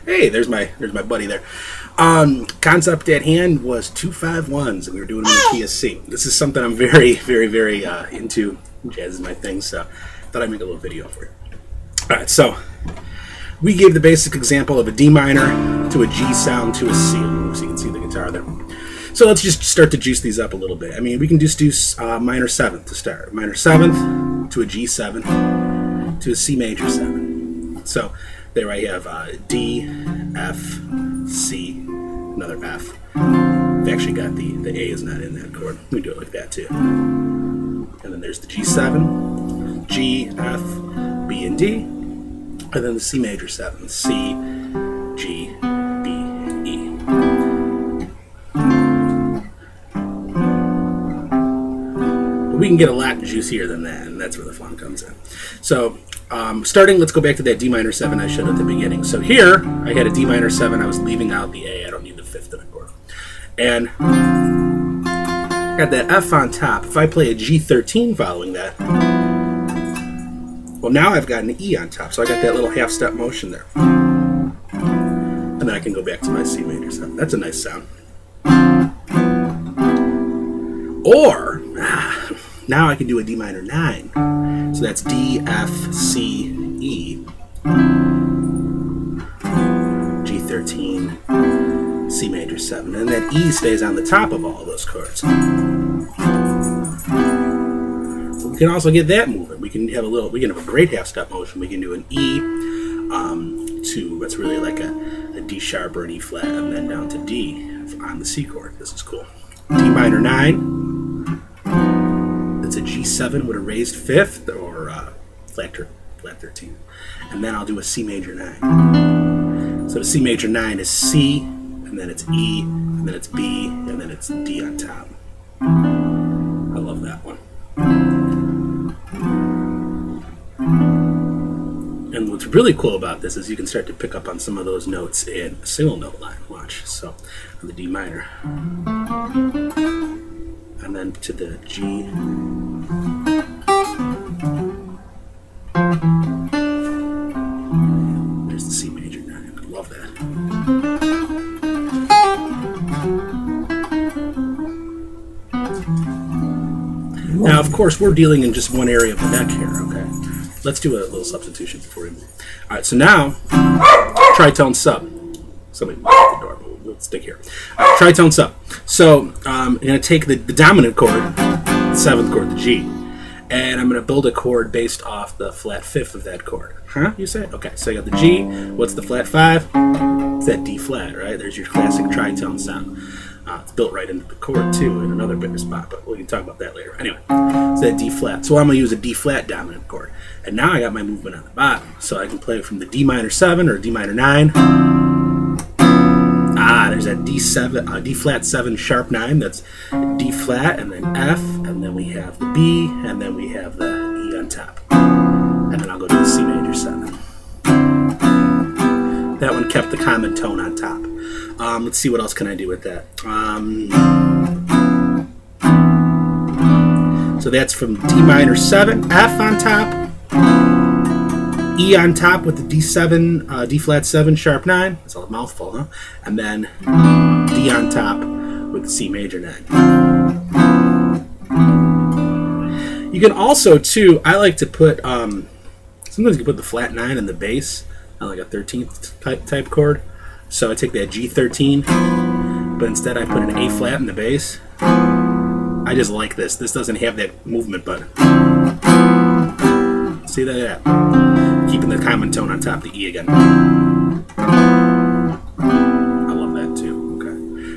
Hey, there's my buddy there. Concept at hand was 2-5-1s, and we were doing them in the key of C. This is something I'm very, very, very into. Jazz is my thing, so I thought I'd make a little video for it. All right, so we gave the basic example of a D minor to a G sound to a C, so you can see the guitar there. So let's just start to juice these up a little bit. I mean, we can just do minor 7th to start. Minor 7th to a G7 to a C major 7. So there I have D, F, C, another F. I've actually got the A is not in that chord. We do it like that too. And then there's the G7, G, F, B, and D. And then the C major 7, C, G, B, E. But we can get a lot juicier than that, and that's where the fun comes in. So starting, let's go back to that D minor 7 I showed at the beginning. So here, I had a D minor 7, I was leaving out the A, I don't need the 5th in the chord. And got that F on top. If I play a G13 following that, well, now I've got an E on top, so I got that little half-step motion there. And then I can go back to my C major 7. That's a nice sound. Or, now I can do a D minor 9. So that's D, F, C, E, G13, C major 7. And that E stays on the top of all of those chords. We can also get that moving. We can have a great half-step motion. We can do an E to what's really like a D sharp or an E flat, and then down to D on the C chord. This is cool. D minor 9. That's a G7 with a raised 5th or flat 13. And then I'll do a C major 9. So the C major 9 is C, and then it's E, and then it's B, and then it's D on top. I love that one. And what's really cool about this is you can start to pick up on some of those notes in a single note line. Watch. So on the D minor. And then to the G. There's the C major 9. I love that. Now, of course, we're dealing in just one area of the neck here, okay? Let's do a little substitution before we move. All right, so now, tritone sub. Somebody locked the door, but we'll stick here. Tritone sub. So I'm going to take the dominant chord, the 7th chord, the G, and I'm going to build a chord based off the flat 5th of that chord. Huh, you say? Okay, so I got the G. What's the flat 5? It's that D flat, right? There's your classic tritone sound. It's built right into the chord, too, in another bigger spot, but we can talk about that later. Anyway, it's that D flat. So I'm going to use a D flat dominant chord. And now I got my movement on the bottom. So I can play from the D minor 7 or D minor 9. There's that D7, D flat 7 sharp 9. That's D flat, and then F, and then we have the B, and then we have the E on top. And then I'll go to the C major 7. That one kept the common tone on top. Let's see what else can I do with that. So that's from D minor 7, F on top, E on top with the D7, D flat 7 sharp 9. That's a mouthful, huh? And then D on top with the C major 9. You can also, too, I like to put, sometimes you can put the flat 9 in the bass on like a 13th type chord. So I take that G13, but instead I put an A flat in the bass. I just like this. This doesn't have that movement button. See that? Yeah. Keeping the common tone on top of the E again. I love that too. Okay.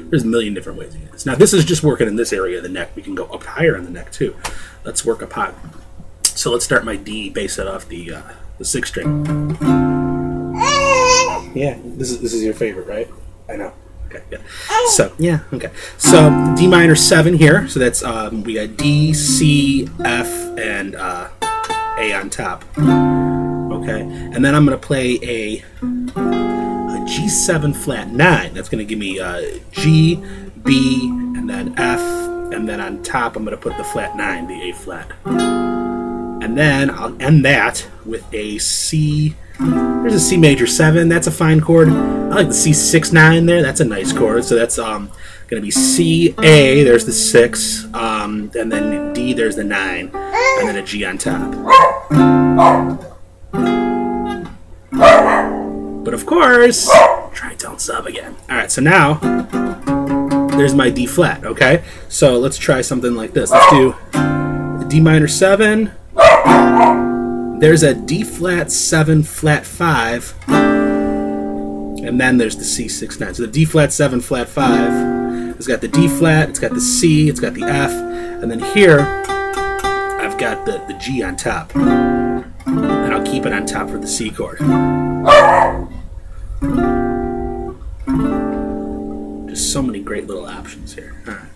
There's a million different ways to do this. Now this is just working in this area of the neck. We can go up higher in the neck too. Let's work up high. So let's start my D, base it off the 6th string. Yeah, this is your favorite, right? I know. Okay, good. So yeah, okay. So D minor 7 here. So that's we got D, C, F, and A on top. Okay, and then I'm gonna play a G7 flat 9. That's gonna give me G, B, and then F, and then on top I'm gonna put the flat 9, the A flat. And then I'll end that with a C There's a C major 7. That's a fine chord. I like the C6-9 there. That's a nice chord. So that's going to be C, A, there's the 6, and then D, there's the 9, and then a G on top. But of course, tritone sub again. All right, so now there's my D flat, okay? So let's try something like this. Let's do a D minor 7. There's a D flat 7 flat 5. And then there's the C6-9. So the D flat 7 flat 5. It's got the D flat, it's got the C, it's got the F. And then here, I've got the G on top. And I'll keep it on top for the C chord. Just so many great little options here. All right.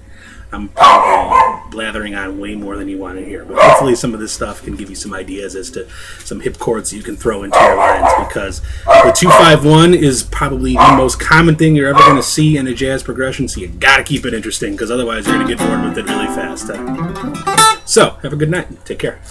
I'm probably blathering on way more than you want to hear, but hopefully some of this stuff can give you some ideas as to some hip chords you can throw into your lines, because the 2-5-1 is probably the most common thing you're ever going to see in a jazz progression, so you got to keep it interesting, because otherwise you're going to get bored with it really fast. So, have a good night. Take care.